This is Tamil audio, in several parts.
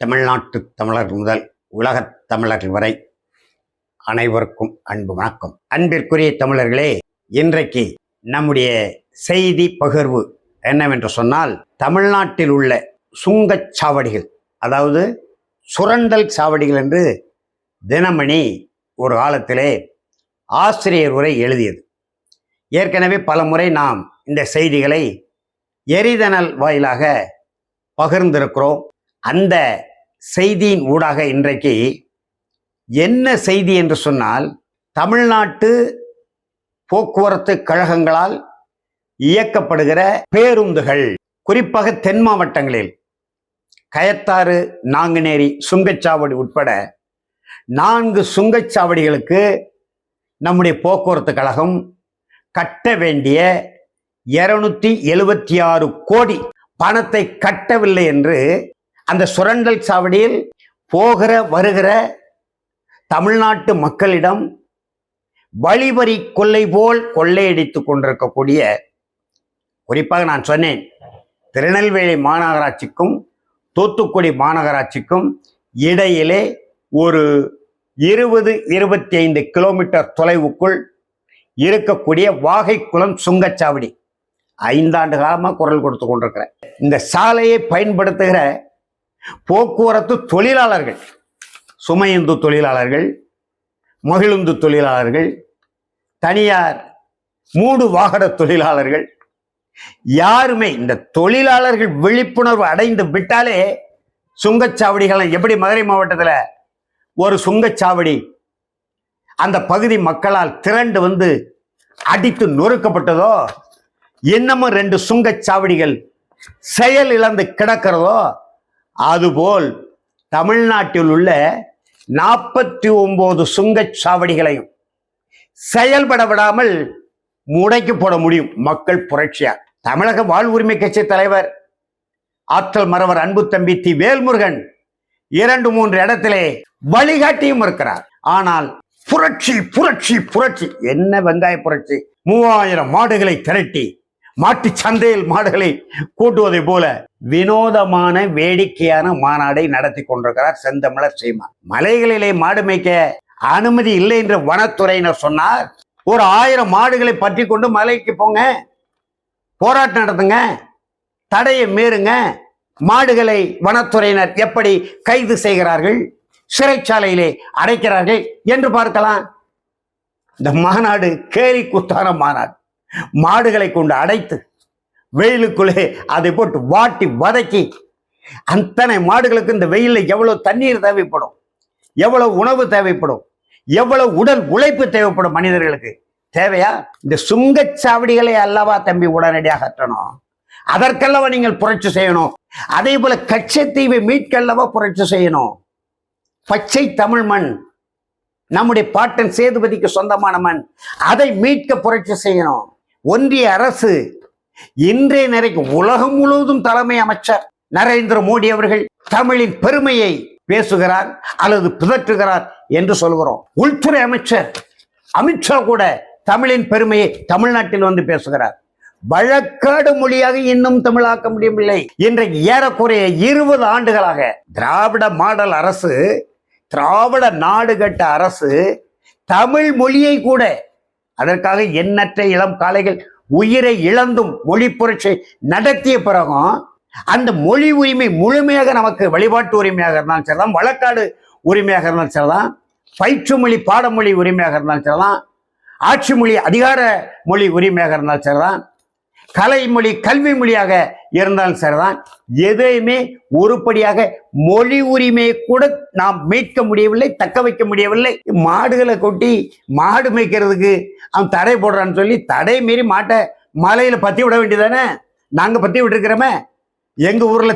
தமிழ்நாட்டு தமிழர்கள் முதல் உலகத் தமிழர்கள் வரை அனைவருக்கும் அன்பு வணக்கம். அன்பிற்குரிய தமிழர்களே, இன்றைக்கு நம்முடைய செய்தி பகிர்வு என்னவென்று சொன்னால், தமிழ்நாட்டில் உள்ள சுங்கச்சாவடிகள், அதாவது சுரண்டல் சாவடிகள் என்று தினமணி ஒரு காலத்திலே ஆசிரியர் உரை எழுதியது. ஏற்கனவே பல முறை நாம் இந்த செய்திகளை எரிதனல் வாயிலாக பகிர்ந்திருக்கிறோம். அந்த செய்தியின் ஊடாக இன்றைக்கு என்ன செய்தி என்று சொன்னால், தமிழ்நாட்டு போக்குவரத்து கழகங்களால் இயக்கப்படுகிற பேருந்துகள், குறிப்பாக தென் மாவட்டங்களில் கயத்தாறு, நாங்குநேரி சுங்கச்சாவடி உட்பட 4 சுங்கச்சாவடிகளுக்கு நம்முடைய போக்குவரத்து கழகம் கட்ட வேண்டிய 276 கோடி பணத்தை கட்டவில்லை என்று அந்த சுரண்டல் சாவடியில் போகிற வருகிற தமிழ்நாட்டு மக்களிடம் வழிவரி கொள்ளை போல் கொள்ளையடித்துக் கொண்டிருக்கக்கூடிய, குறிப்பாக நான் சொன்னேன், திருநெல்வேலி மாநகராட்சிக்கும் தூத்துக்குடி மாநகராட்சிக்கும் இடையிலே ஒரு 20-25 கிலோமீட்டர் தொலைவுக்குள் இருக்கக்கூடிய வாகைக்குளம் சுங்கச்சாவடி 5 ஆண்டு காலமாக குரல் கொடுத்து கொண்டிருக்கிறேன். இந்த சாலையை பயன்படுத்துகிற போக்குவரத்து தொழிலாளர்கள், சுமையுந்து தொழிலாளர்கள், மகிழுந்து தொழிலாளர்கள், தனியார் மூடு வாகன தொழிலாளர்கள், யாருமே இந்த தொழிலாளர்கள் விழிப்புணர்வு அடைந்து விட்டாலே சுங்கச்சாவடிகள், எப்படி மதுரை மாவட்டத்தில் ஒரு சுங்கச்சாவடி அந்த பகுதி மக்களால் திரண்டு வந்து அடித்து நொறுக்கப்பட்டதோ, இன்னமும் 2 சுங்கச்சாவடிகள் செயல் இழந்து கிடக்கிறதோ, அதுபோல் தமிழ்நாட்டில் உள்ள 49 சுங்கச்சாவடிகளையும் செயல்பட விடாமல் முடக்கி போட முடியும் மக்கள் புரட்சியார். தமிழக வாழ்வுரிமை கட்சி தலைவர் ஆற்றல் மறவர் அன்பு தம்பி தி வேல்முருகன் 2-3 இடத்திலே வழிகாட்டியும் இருக்கிறார். ஆனால் புரட்சி புரட்சி புரட்சி என்ன வெங்காய புரட்சி? 3000 மாடுகளை திரட்டி மாட்டு சந்தையில் மாடுகளை கூட்டுவதை போல வினோதமான வேடிக்கையான மாநாடை நடத்தி கொண்டிருக்கிறார் செந்தமிழர் சீமான். மலைகளிலே மாடு மேய்க்க அனுமதி இல்லை என்று வனத்துறையினர் சொன்னார். ஒரு 1000 மாடுகளை பற்றி கொண்டு மலைக்கு போங்க, போராட்டம் நடத்துங்க, தடையை மீறுங்க. மாடுகளை வனத்துறையினர் எப்படி கைது செய்கிறார்கள், சிறைச்சாலையிலே அடைக்கிறார்கள் என்று பார்க்கலாம். இந்த மாநாடு கேலி கூத்தான மாநாடு. மாடுகளை கொண்டு அடைத்து வெயிலுக்குள்ளே அதை போட்டு வாட்டி வதக்கி, அத்தனை மாடுகளுக்கு இந்த வெயிலில் எவ்வளவு தண்ணீர் தேவைப்படும், எவ்வளவு உணவு தேவைப்படும், எவ்வளவு உடல் உழைப்பு தேவைப்படும் மனிதர்களுக்கு தேவையா? இந்த சுங்கச்சாவடிகளை அல்லவா தம்பி உடனடியாக அகற்றணும். அதற்கல்லவா நீங்கள் புரட்சி செய்யணும். அதே போல கச்சத்தீவை மீட்கல்லவா புரட்சி செய்யணும். பச்சை தமிழ் மண், நம்முடைய பாட்டன் சேதுபதிக்கு சொந்தமான மண், அதை மீட்க புரட்சி செய்யணும். ஒன்றிய அரசு இன்றைய நிறைக்கு உலகம் முழுவதும் தலைமை அமைச்சர் நரேந்திர மோடி அவர்கள் தமிழின் பெருமையை பேசுகிறார் அல்லது பிதற்றுகிறார் என்று சொல்கிறோம். உள்துறை அமைச்சர் அமித்ஷா கூட தமிழின் பெருமையை தமிழ்நாட்டில் வந்து பேசுகிறார். வழக்காடு மொழியாக இன்னும் தமிழாக்க முடியவில்லை. இன்றைக்கு ஏறக்குறைய 20 ஆண்டுகளாக திராவிட மாடல் அரசு, திராவிட நாடு கட்ட அரசு தமிழ் மொழியை கூட, அதற்காக எண்ணற்ற இளம் காளைகள் உயிரை இழந்தும் மொழி புரட்சி நடத்திய பிறகும் அந்த மொழி உரிமை முழுமையாக நமக்கு வழிபாட்டு உரிமையாக இருந்தாலும் சரிதான், வழக்காடு உரிமையாக இருந்தாலும் சரிதான், பயிற்று மொழி பாடமொழி உரிமையாக இருந்தாலும் சரிதான், ஆட்சி மொழி அதிகார மொழி உரிமையாக இருந்தாலும் சரிதான், கலை மொழி கல்வி மொழியாக இருந்தாலும் சரிதான், எதையுமே உருப்படியாக மொழி உரிமையை கூட நாம் மீட்க முடியவில்லை, தக்க வைக்க முடியவில்லை. மாடுகளை கொட்டி மாடு மேய்க்கிறதுக்கு அவன் தடை போடுறான்னு சொல்லி தடை மீறி மாட்டை மலையில பத்தி விட வேண்டியதானே? நாங்க பத்தி விட்டுருக்கிறோமே. எங்க ஊர்ல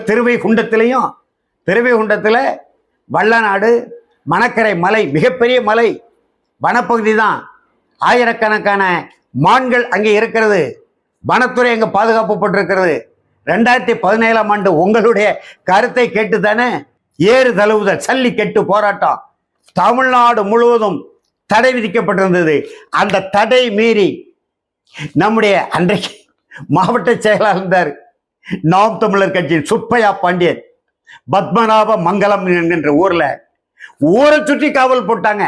திருவைகுண்டத்துல வல்லநாடு மணக்கரை மலை, மிகப்பெரிய மலை, வனப்பகுதி தான். ஆயிரக்கணக்கான மான்கள் அங்கே இருக்கிறது. வனத்துறை அங்கே பாதுகாக்கப்பட்டிருக்கிறது. 2017ஆம் ஆண்டு உங்களுடைய கருத்தை கேட்டு தானே ஏறு தழுவுதல், சல்லிக்கட்டு போராட்டம் தமிழ்நாடு முழுவதும் தடை விதிக்கப்பட்டிருந்தது. அந்த தடை மீறி நம்முடைய அன்றைக்கு மாவட்ட செயலாளர் இருந்தார் நாம் தமிழர் கட்சியின் சுப்பையா பாண்டியன், பத்மநாப மங்கலம் என்கின்ற ஊர்ல ஊரை சுற்றி காவல் போட்டாங்க.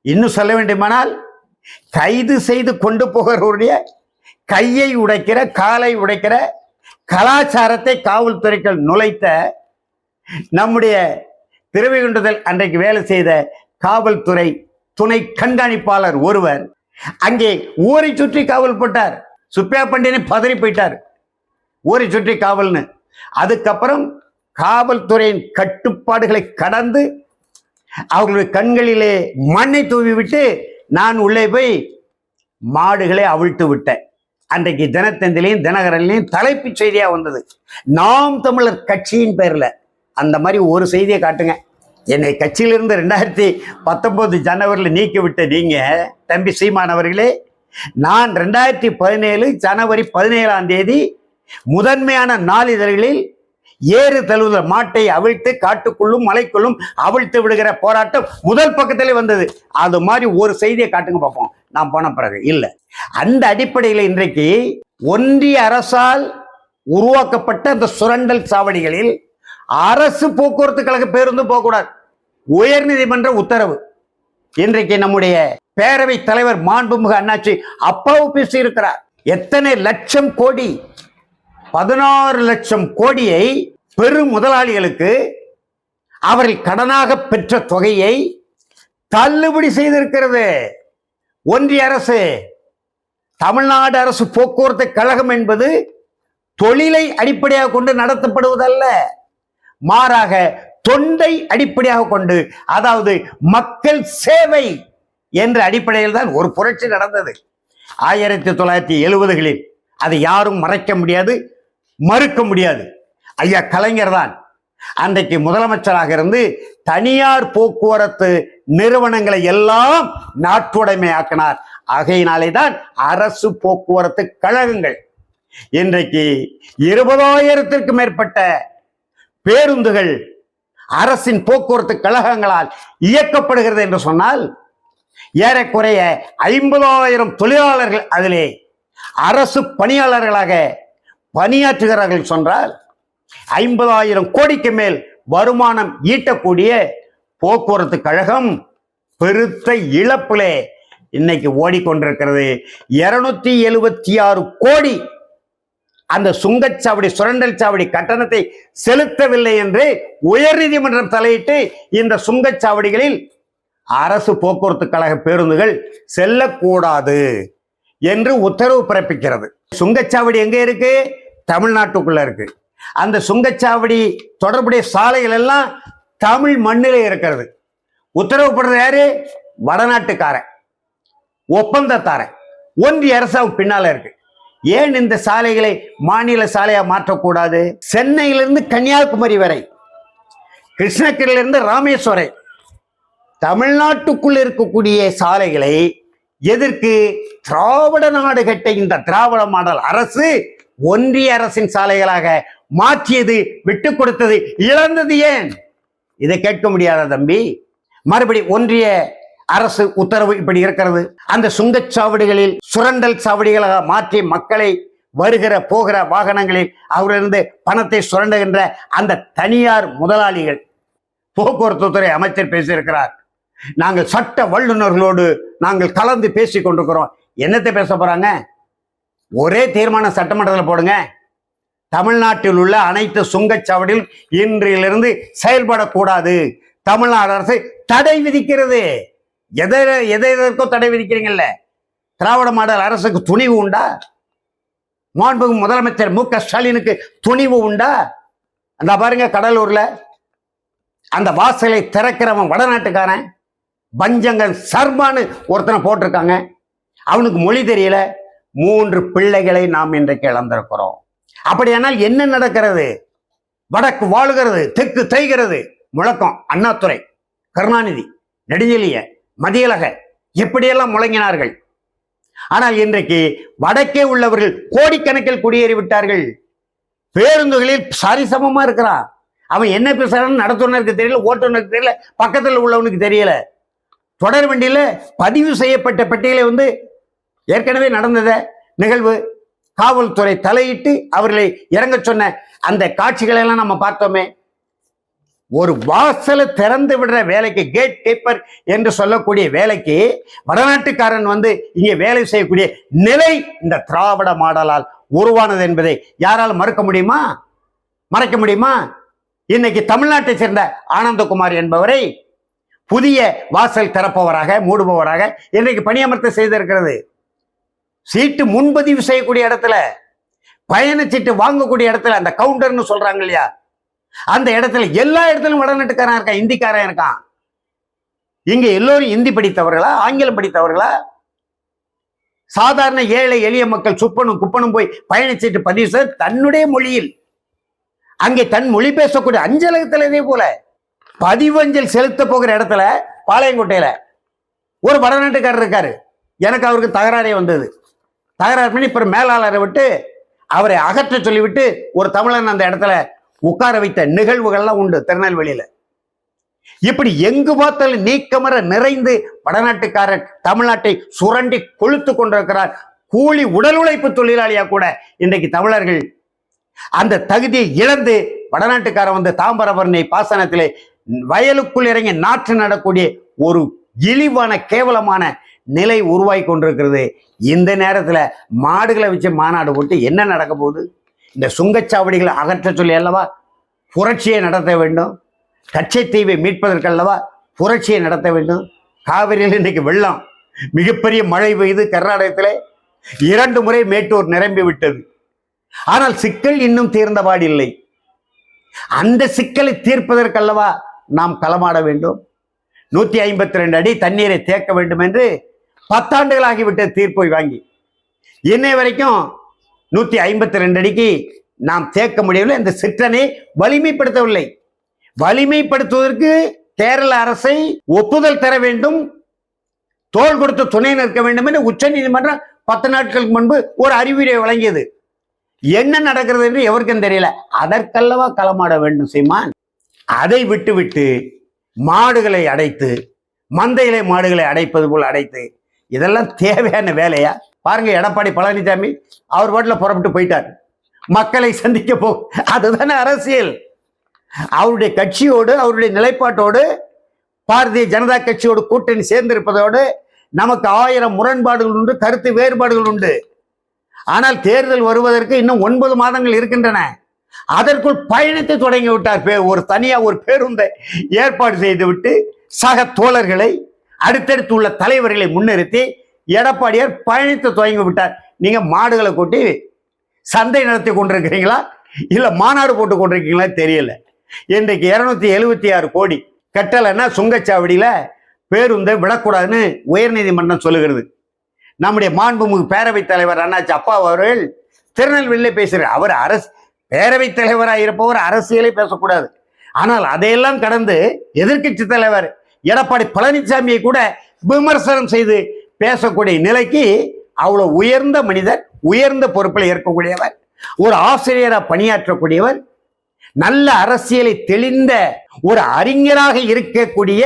இன்னும் சொல்ல வேண்டுமானால் கைது செய்து கொண்டு போகிறவருடைய கையை உடைக்கிற காலை உடைக்கிற கலாச்சாரத்தை காவல்துறைகள் நுழைத்த நம்முடைய திருவைகுண்டத்தில் அன்றைக்கு வேலை செய்த காவல்துறை துணை கண்காணிப்பாளர் ஒருவர் அங்கே ஊரை சுற்றி காவல் போட்டார். சுப்பையா பண்டினை பதறி போயிட்டார், ஊரை சுற்றி காவல்னு. அதுக்கப்புறம் காவல்துறையின் கட்டுப்பாடுகளை கடந்து அவர்களுடைய கண்களிலே மண்ணை தூவி விட்டு நான் உள்ளே போய் மாடுகளை அவிழ்த்து விட்டேன். அன்றைக்கு தினத்தந்திலையும் தினகரன்லையும் தலைப்பு செய்தியா வந்தது, நாம் தமிழர் கட்சியின் பேர்ல. அந்த மாதிரி ஒரு செய்தியை காட்டுங்க. என்னை கட்சியிலிருந்து 2019 ஜனவரியில் நீக்கிவிட்ட நீங்க தம்பி சீமான் அவர்களே, நான் 2017 ஜனவரி 17 முதன்மையான நாளிதழ்களில் ஏறு தழுவுதல், மாட்டை அவிழ்த்து காட்டுக்குள்ளும் மலைக்குள்ளும் அவிழ்த்து விடுகிற போராட்டம் முதல் பக்கத்திலே வந்தது. அது மாதிரி ஒரு செய்தியை காட்டுங்க பார்ப்போம். நான் போன பிறகு இல்லை. அந்த அடிப்படையில் இன்றைக்கு ஒன்றிய அரசால் உருவாக்கப்பட்ட அந்த சுரண்டல் சாவடிகளில் அரசு போக்குவரத்து கழக பேருந்து போகக்கூடாது, உயர்நீதிமன்ற உத்தரவு. இன்றைக்கு நம்முடைய பேரவை தலைவர் மாண்புமிகு அண்ணாச்சி அப்பாவு பேசி இருக்கிறார். எத்தனை லட்சம் கோடி, 16 லட்சம் கோடியை பெரும் முதலாளிகளுக்கு அவர்கள் கடனாக பெற்ற தொகையை தள்ளுபடி செய்திருக்கிறது ஒன்றிய அரசு. தமிழ்நாடு அரசு போக்குவரத்து கழகம் என்பது தொழிலை அடிப்படையாக கொண்டு நடத்தப்படுவதல்ல, மாறாக தொண்டை அடிப்படையாக கொண்டு, அதாவது மக்கள் சேவை என்ற அடிப்படையில் தான் ஒரு புரட்சி நடந்தது 1970களில். அதை யாரும் மறைக்க முடியாது, மறுக்க முடியாது. ஐயா கலைஞர் தான் அன்றைக்கு முதலமைச்சராக இருந்து தனியார் போக்குவரத்து நிறுவனங்களை எல்லாம் நாட்டுடைமையாக்கினார். ஆகையினாலே தான் அரசு போக்குவரத்து கழகங்கள் இன்றைக்கு 20,000த்திற்கும் மேற்பட்ட பேருந்துகள் அரசின் போக்குவரத்து கழகங்களால் இயக்கப்படுகிறது என்று சொன்னால், ஏறக்குறைய 50,000 தொழிலாளர்கள் அதிலே அரசு பணியாளர்களாக பணியாற்றுகிறார்கள் சொன்னால் 50,000 கோடிக்கு மேல் வருமானம் ஈட்டக்கூடிய போக்குவரத்து கழகம் பெருத்த இழப்பிலே இன்னைக்கு ஓடிக்கொண்டிருக்கிறது. 276 கோடி அந்த சுங்கச்சாவடி சுரண்டல் சாவடி கட்டணத்தை செலுத்தவில்லை என்று உயர்நீதிமன்றம் தலையிட்டு இந்த சுங்கச்சாவடிகளில் அரசு போக்குவரத்து கழக பேருந்துகள் செல்லக்கூடாது என்று உத்தரவு பிறப்பிக்கிறது. சுங்கச்சாவடி எங்க இருக்கு? தமிழ்நாட்டுக்குள்ள இருக்கு. அந்த சுங்கச்சாவடி தொடர்புடைய சாலைகள் எல்லாம் தமிழ் மண்ணிலே இருக்கிறது. உத்தரவு போடுறது யாரு? வடநாட்டுக்காரன், ஒப்பந்தத்தாரன். ஒன்றிய அரசு பின்னால இருக்கு. ஏன் இந்த சாலைகளை மாநில சாலையா மாற்றக்கூடாது? சென்னையிலிருந்து கன்னியாகுமரி வரை, கிருஷ்ணகிரியிலிருந்து ராமேஸ்வரம், தமிழ்நாட்டுக்குள் இருக்கக்கூடிய சாலைகளை எதற்கு திராவிட நாடு கட்ட இந்த திராவிட மாடல் அரசு ஒன்றிய அரசின் சாலைகளாக மாற்றியது, விட்டு கொடுத்தது, இழந்தது ஏன்? இதை கேட்க முடியாத தம்பி. மறுபடி ஒன்றிய அரசு உத்தரவு இப்படி இருக்கிறது. அந்த சுங்கச்சாவடிகளில் சுரண்டல் சாவடிகளாக மாற்றி மக்களை வருகிற போகிற வாகனங்களில் அவரிலிருந்து பணத்தை சுரண்டுகின்ற அந்த தனியார் முதலாளிகள், போக்குவரத்து துறை அமைச்சர் பேசியிருக்கிறார். நாங்கள் சட்ட வல்லுநர்களோடு நாங்கள் கலந்து பேசி கொண்டிருக்கிறோம். என்னத்தை பேச போறாங்க? ஒரே தீர்மானம் சட்டமன்றத்தில் போடுங்க. தமிழ்நாட்டில் உள்ள அனைத்து சுங்கச்சாவடியும் இன்றிலிருந்து செயல்படக்கூடாது. தமிழ்நாடு அரசு தடை விதிக்கிறது. எதற்கோ தடை விதிக்கிறீங்கல்ல. திராவிட மாடல் அரசுக்கு துணிவு உண்டா? மாண்புமிகு முதலமைச்சர் மு.க. ஸ்டாலினுக்கு துணிவு உண்டா? அந்த பாருங்க, கடலூர்ல அந்த வாசலை திறக்கிறவன் வடநாட்டுக்காரன் பஞ்சங்கன் சர்மான்னு ஒருத்தனை போட்டிருக்காங்க. அவனுக்கு மொழி தெரியல. 3 பிள்ளைகளை நாம் இன்றைக்கு இழந்திருக்கிறோம். அப்படியானால் என்ன நடக்கிறது? வடக்கு வாழுகிறது, தெற்கு தேய்கிறது. முழக்கம் அண்ணாதுரை, கருணாநிதி, நெடுஞ்செழிய, மதியழக எப்படியெல்லாம் முழங்கினார்கள். ஆனால் இன்றைக்கு வடக்கே உள்ளவர்கள் கோடிக்கணக்கில் குடியேறி விட்டார்கள். பேருந்துகளில் சரிசமமா இருக்கிறான். அவன் என்ன பேசுறான்னு நடத்துனருக்கு தெரியல, ஓட்டுநருக்கு தெரியல, பக்கத்தில் உள்ளவனுக்கு தெரியல. தொடர் வண்டியில பதிவு செய்யப்பட்ட பெட்டிகளை ஏற்கனவே நடந்தத நிகழ்வு காவல்துறை தலையிட்டு அவர்களை இறங்க சொன்ன அந்த காட்சிகளை எல்லாம் நம்ம பார்த்தோமே. ஒரு வாசலை திறந்து விடுற வேலைக்கு, கேட் கீப்பர் என்று சொல்லக்கூடிய வேலைக்கு வடநாட்டுக்காரன் வந்து இங்கே வேலை செய்யக்கூடிய நிலை இந்த திராவிட மாடலால் உருவானது என்பதை யாரால் மறுக்க முடியுமா? மறைக்க முடியுமா? இன்னைக்கு தமிழ்நாட்டை சேர்ந்த ஆனந்தகுமார் என்பவரை புதிய வாசல் திறப்பவராக, மூடுபவராக இன்றைக்கு பணியமர்த்த செய்திருக்கிறது. சீட்டு முன்பதிவு செய்யக்கூடிய இடத்துல, பயணச்சீட்டு வாங்கக்கூடிய இடத்துல, அந்த கவுண்டர்னு சொல்றாங்க இல்லையா, அந்த இடத்துல எல்லா இடத்துலயும் வடநாட்டுக்காரன் இருக்கான், இந்திக்காரன் இருக்கான். இங்க எல்லோரும் இந்தி படித்தவர்களா, ஆங்கிலம் படித்தவர்களா? சாதாரண ஏழை எளிய மக்கள் சுப்பனும் குப்பனும் போய் பயணச்சீட்டு பதிவு செய்து தன்னுடைய மொழியில் அங்கே தன் மொழி பேசக்கூடிய அஞ்சலகத்தில் இதே போல பதிவஞ்சல் செலுத்த போகிற இடத்துல பாளையங்கோட்டையில ஒரு வடநாட்டுக்காரர் இருக்காரு. எனக்கு அவருக்கு தகராறே வந்தது. தகராறு பண்ணி இப்ப மேலாளரை விட்டு அவரை அகற்ற சொல்லிவிட்டு ஒரு தமிழன் அந்த இடத்துல உட்கார வைத்த நிகழ்வுகள்லாம் உண்டு திருநெல்வேலியில. இப்படி எங்கு பார்த்தாலும் நீக்கமர நிறைந்து வடநாட்டுக்காரர் தமிழ்நாட்டை சுரண்டி கொளுத்து கொண்டிருக்கிறார். கூலி உடல் உழைப்பு தொழிலாளியா கூட இன்றைக்கு தமிழர்கள் அந்த தகுதியை இழந்து வடநாட்டுக்காரன் வந்து தாம்பரபரணி பாசனத்திலே வயலுக்குள் இறங்கி நாற்று நடக்கூடிய ஒரு இழிவான கேவலமான நிலை உருவாகி கொண்டிருக்கிறது. இந்த நேரத்தில் மாடுகளை வச்சு மாநாடு போட்டு என்ன நடக்க போகுது? இந்த சுங்கச்சாவடிகளை அகற்ற சொல்லி அல்லவா புரட்சியை நடத்த வேண்டும். கச்சைத்தீவை மீட்பதற்கல்லவா புரட்சியை நடத்த வேண்டும். காவிரியில் இன்றைக்கு வெள்ளம், மிகப்பெரிய மழை பெய்து கர்நாடகத்திலே 2 முறை மேட்டூர் நிரம்பி விட்டது. ஆனால் சிக்கல் இன்னும் தீர்ந்தபாடு இல்லை. அந்த சிக்கலை தீர்ப்பதற்கல்லவா நாம் களமாட வேண்டும். 152 அடி தண்ணீரை தேக்க வேண்டும் என்று 10 ஆண்டுகள் ஆகிவிட்ட தீர்ப்பை வாங்கி இன்னை வரைக்கும் 152 அடிக்கு நாம் தேக்க முடியவில்லை. இந்த சிற்றனை வலிமைப்படுத்தவில்லை. வலிமைப்படுத்துவதற்கு கேரள அரசை ஒப்புதல் தர வேண்டும், தோள் கொடுத்து துணை நிற்க வேண்டும் என்று உச்ச நீதிமன்றம் 10 நாட்களுக்கு முன்பு ஒரு அறிவுரை வழங்கியது. என்ன நடக்கிறது என்று எவருக்கும் தெரியல. அதற்கல்லவா களமாட வேண்டும் சீமான். அதை விட்டுவிட்டு மாடுகளை அடைத்து, மந்தையிலே மாடுகளை அடைப்பது போல் அடைத்து, இதெல்லாம் தேவையான வேலையா? பாருங்க, எடப்பாடி பழனிசாமி அவர் பாட்டில் புறப்பட்டு போயிட்டார். மக்களை சந்திக்க போ, அதுதானே அரசியல். அவருடைய கட்சியோடு, அவருடைய நிலைப்பாட்டோடு, பாரதிய ஜனதா கட்சியோடு கூட்டணி சேர்ந்திருப்பதோடு நமக்கு 1000 முரண்பாடுகள் உண்டு, கருத்து வேறுபாடுகள் உண்டு. ஆனால் தேர்தல் வருவதற்கு இன்னும் 9 மாதங்கள் இருக்கின்றன. அதற்குள் பயணத்தை தொடங்கி விட்டார். ஒரு தனியா ஒரு பேருந்தை ஏற்பாடு செய்து விட்டு சக தோழர்களை, அடுத்தடுத்து உள்ள தலைவர்களை முன்னிறுத்தி எடப்பாடியார் பயணத்தை தொடங்கி விட்டார். நீங்க மாடுகளை கூட்டி சந்தை நடத்தி கொண்டிருக்கிறீங்களா இல்ல மாநாடு போட்டு கொண்டிருக்கீங்களா தெரியல. இன்றைக்கு 276 கோடி கட்டலைன்னா சுங்கச்சாவடியில பேருந்தை விடக்கூடாதுன்னு உயர்நீதிமன்றம் சொல்லுகிறது. நம்முடைய மாண்புமிகு பேரவைத் தலைவர் அண்ணாச்சி அப்பா அவர்கள் திருநெல்வேலியில பேசுகிறார். அவர் அரசு பேரவைத் தலைவராக இருப்பவர் அரசியலை பேசக்கூடாது. ஆனால் அதையெல்லாம் கடந்து எதிர்க்கட்சி தலைவர் எடப்பாடி பழனிசாமியை கூட விமர்சனம் செய்து பேசக்கூடிய நிலைக்கு அவ்வளவு உயர்ந்த மனிதர், உயர்ந்த பொறுப்பில் இருக்கக்கூடியவர், ஒரு ஆசிரியராக பணியாற்றக்கூடியவர், நல்ல அரசியலை தெளிந்த ஒரு அறிஞராக இருக்கக்கூடிய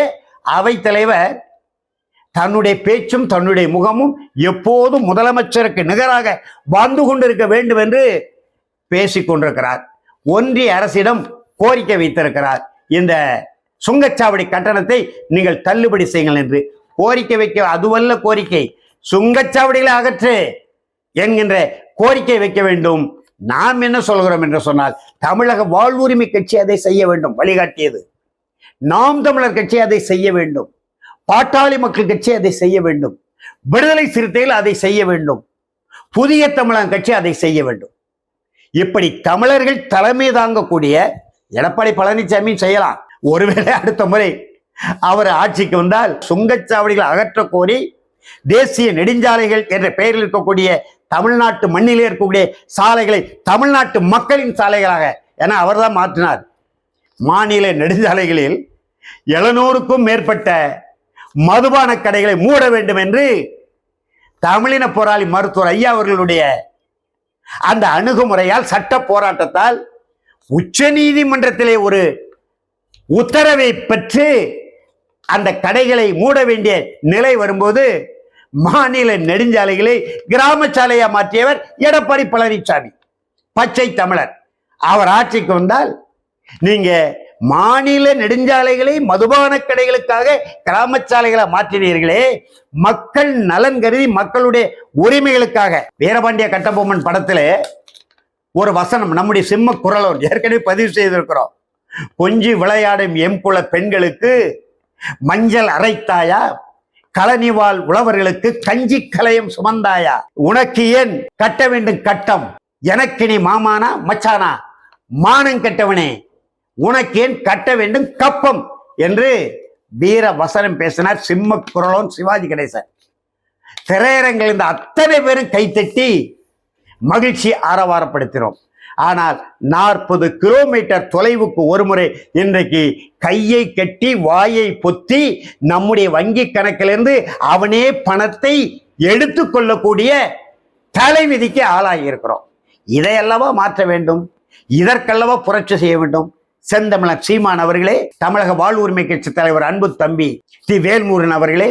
அவைத் தலைவர் தன்னுடைய பேச்சும் தன்னுடைய முகமும் எப்போதும் முதலமைச்சருக்கு நிகராக வாழ்ந்து கொண்டிருக்க வேண்டும் என்று பேசிக் கொண்டிருக்கிறார். ஒன்றிய அரசிடம் கோரிக்கை வைத்திருக்கிறார். இந்த சுங்கச்சாவடி கட்டணத்தை நீங்கள் தள்ளுபடி செய்யுங்கள் என்று கோரிக்கை வைக்க, அதுவல்ல கோரிக்கை, சுங்கச்சாவடிகளை அகற்று என்கின்ற கோரிக்கை வைக்க வேண்டும். நாம் என்ன சொல்கிறோம் என்று சொன்னால், தமிழக வாழ்வுரிமை கட்சி அதை செய்ய வேண்டும், வழிகாட்டியது. நாம் தமிழர் கட்சி அதை செய்ய வேண்டும், பாட்டாளி மக்கள் கட்சி அதை செய்ய வேண்டும், விடுதலை சிறுத்தைகள் அதை செய்ய வேண்டும், புதிய தமிழக கட்சி அதை செய்ய வேண்டும். இப்படி தமிழர்கள் தலைமை தாங்கக்கூடிய எடப்பாடி பழனிசாமி செய்யலாம். ஒருவேளை அடுத்த முறை அவர் ஆட்சிக்கு வந்தால் சுங்கச்சாவடிகள் அகற்ற கோரி தேசிய நெடுஞ்சாலைகள் என்ற பெயரில் இருக்கக்கூடிய தமிழ்நாட்டு மண்ணிலே இருக்கக்கூடிய சாலைகளை தமிழ்நாட்டு மக்களின் சாலைகளாக, என அவர் தான் மாற்றினார். மாநில நெடுஞ்சாலைகளில் 700க்கும் மேற்பட்ட மதுபான கடைகளை மூட வேண்டும் என்று தமிழின போராளி மருத்துவர் ஐயா அவர்களுடைய அந்த அணுகுமுறையால், சட்ட போராட்டத்தால் உச்ச நீதிமன்றத்திலே ஒரு உத்தரவை பெற்று அந்த கடைகளை மூட வேண்டிய நிலை வரும்போது மாநில நெடுஞ்சாலைகளை கிராம சாலையா மாற்றியவர் எடப்பாடி பழனிசாமி, பச்சை தமிழர். அவர் ஆட்சிக்கு வந்தால் நீங்க மாநில நெடுஞ்சாலைகளை மதுபான கடைகளுக்காக கிராம சாலைகளை மாற்றினீர்களே, மக்கள் நலன் கருதி மக்களுடைய உரிமைகளுக்காக. வீரபாண்டிய கட்டபொம்மன் படத்துல ஒரு வசனம் நம்முடைய சிம்ம குரலோன் ஏற்கனவே பதிவு செய்திருக்கிறோம். கொஞ்சி விளையாடும் எம்புல பெண்களுக்கு மஞ்சள் அரைத்தாயா, களனிவாள் உழவர்களுக்கு கஞ்சி கலையும் சுமந்தாயா, உனக்கு ஏன் கட்ட வேண்டும் கட்டம், எனக்கு நீ மாமானா மச்சானா, மானம் கட்டவனே உனக்கு ஏன் கட்ட வேண்டும் கப்பம் என்று வீர வசனம் பேசினார் சிம்ம குரலோன் சிவாஜி கணேசன். திரையரங்கில் இந்த அத்தனை பேரும் கைத்தட்டி மகிழ்ச்சி ஆரவாரப்படுத்தினோம். ஆனால் 40 கிலோமீட்டர் தொலைவுக்கு ஒரு முறை இன்றைக்கு கையை கட்டி வாயை பொத்தி நம்முடைய வங்கி கணக்கிலிருந்து அவனே பணத்தை எடுத்து கொள்ளக்கூடிய தலைவிதிக்கு ஆளாகி இருக்கிறோம். இதையல்லவா மாற்ற வேண்டும், இதற்கல்லவா புரட்சி செய்ய வேண்டும். செந்தமிழன் சீமான் அவர்களே, தமிழக வாழ்வுரிமை கட்சி தலைவர் அன்பு தம்பி தி வேல்முருகன் அவர்களே,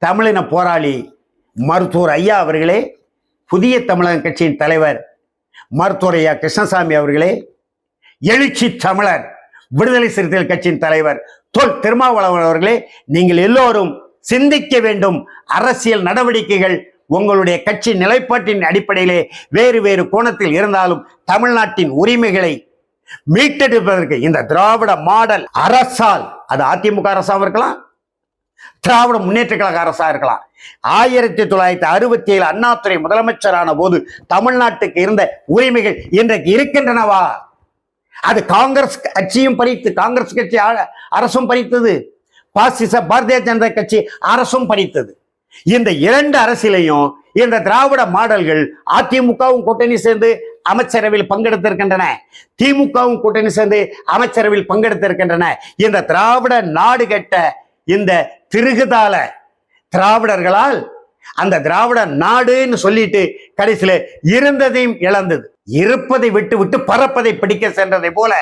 தமிழின போராளி மருத்துவர் ஐயா அவர்களே, புதிய தமிழக கட்சியின் தலைவர் மருத்துவர் ஐயா கிருஷ்ணசாமி அவர்களே, எழுச்சி தமிழர் விடுதலை சிறுத்தைகள் கட்சியின் தலைவர் தொல் திருமாவளவன் அவர்களே, நீங்கள் எல்லோரும் சிந்திக்க வேண்டும். அரசியல் நடவடிக்கைகள் உங்களுடைய கட்சி நிலைப்பாட்டின் அடிப்படையிலே வேறு வேறு கோணத்தில் இருந்தாலும் தமிழ்நாட்டின் உரிமைகளை மீட்டெடுப்பதற்கு இந்த திராவிட மாடல் அரசால், அது அதிமுக அரசாக இருக்கலாம், திராவிட முன்னேற்ற கழக அரசா இருக்கலாம். 1967 அண்ணாதுரை முதலமைச்சரான போது தமிழ்நாட்டுக்கு இருந்த உரிமைகள் இன்றைக்கு இருக்கின்றனவா? அது காங்கிரஸ் கட்சியும் பறித்து, காங்கிரஸ் கட்சி அரசும் பறித்தது, பாசிச பாரதிய ஜனதா கட்சி அரசும் பறித்தது. இந்த இரண்டு அரசியலையும் இந்த திராவிட மாடல்கள் அதிமுகவும் கூட்டணி சேர்ந்து அமைச்சரவையில் பங்கெடுத்திருக்கின்றன, திமுகவும் கூட்டணி சேர்ந்து அமைச்சரவையில் பங்கெடுத்திருக்கின்றன. இந்த திராவிட நாடு கட்ட இந்த திருகுதால திராவிடர்களால் அந்த திராவிட நாடுன்னு சொல்லிட்டு கடைசியில இருந்ததையும் இழந்தது, இருப்பதை விட்டு விட்டு பறப்பதை பிடிக்க சென்றதை போல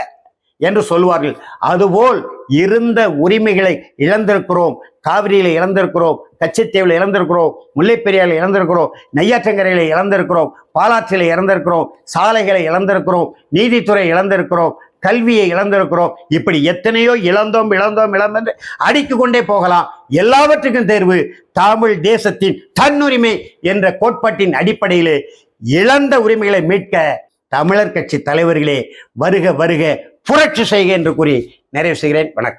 என்று சொல்வார்கள். அதுபோல் இருந்த உரிமைகளை இழந்திருக்கிறோம். காவிரியில இழந்திருக்கிறோம், கச்சத்தீவில் இழந்திருக்கிறோம், முல்லைப்பெரியாரில் இழந்திருக்கிறோம், நெய்யாற்றங்கரையில இழந்திருக்கிறோம், பாலாற்றில இழந்திருக்கிறோம், சாலைகளை இழந்திருக்கிறோம், நீதித்துறை இழந்திருக்கிறோம், கல்வியை இழந்திருக்கிறோம். இப்படி எத்தனையோ இழந்தோம் என்று அடித்து கொண்டே போகலாம். எல்லாவற்றுக்கும் தேர்வு தமிழ் தேசத்தின் தன்னுரிமை என்ற கோட்பாட்டின் அடிப்படையிலே இழந்த உரிமைகளை மீட்க தமிழர் கட்சி தலைவர்களே வருக வருக புரட்சி செய்க என்று கூறி நிறைவு செய்கிறேன். வணக்கம்.